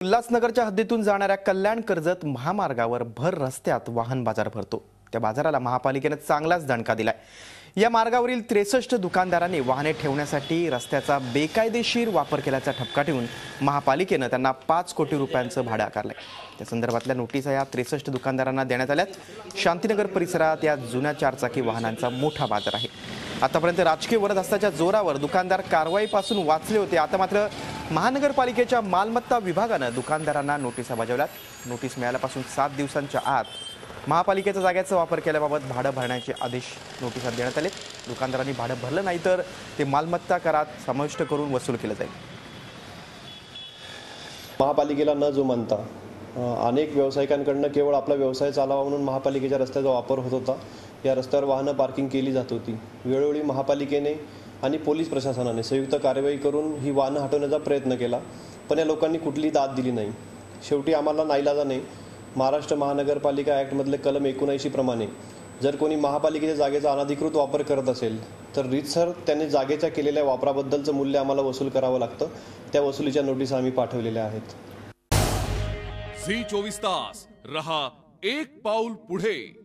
उल्हासनगरच्या हद्दीतून जाणाऱ्या कल्याण कर्जत महामार्गावर भर रस्त्यात वाहन बाजार भरतो। त्या बाजाराला महापालिकेने चांगलाच दणका दिलाय। या मार्गावरील 63 दुकानदारांनी वाहने ठेवण्यासाठी रस्त्याचा बेकायदेशीर वापर केल्याचा ठपका ठेवून महापालिकेने त्यांना 5 कोटी रुपयांचं भाडं आकारलंय। त्या संदर्भातल्या नोटिसा या 63 दुकानदारांना देण्यात आल्यात। शांतीनगर परिसरात या जुन्या चारचाकी वाहनांचा मोठा बाजार आहे। आतापर्यंत राजकीय वरदहस्ताच्या जोरावर दुकानदार कारवाईपासून वाचले होते। आता मात्र महानगरपालिकेच्या मालमत्ता विभागाने दुकानदारांना नोटिसा बजावल्यात। नोटीस मिळाल्यापासून 7 दिवसांच्या आत महापालिकेच्या जागेचा वापर केल्याबाबत भाडं भरण्याचे आदेश नोटिसात देण्यात आले। दुकानदारांनी भाडं भरलं नाही तर ते मालमत्ता करात समाविष्ट करून वसूल केलं जाईल। महापालिकेला न जुमानता अनेक व्यावसायिकांकडून केवळ आपला व्यवसाय चालावा म्हणून महापालिकेच्या रस्त्याचा वापर होत होता। या रस्त्यावर वाहनं पार्किंग केली जात होती। वेळोवेळी महापालिकेने आणि पोलीस प्रशासनाने संयुक्त कारवाई करून ही वाहनं हटवण्याचा प्रयत्न केला, पण या लोकांनी कुठलीही दाद दिली नाही। शेवटी आम्हाला नाईलाजाने महाराष्ट्र महानगरपालिका ॲक्टमधले कलम 79 प्रमाणे जर कोणी महापालिकेच्या जागेचा अनधिकृत वापर करत असेल तर रीतसर त्यांनी जागेच्या केलेल्या वापराबद्दलचं मूल्य आम्हाला वसूल करावं लागतं। त्या वसुलीच्या नोटीस आम्ही पाठवलेल्या आहेत। झी 24 तास रहा एक पाऊल पुढे।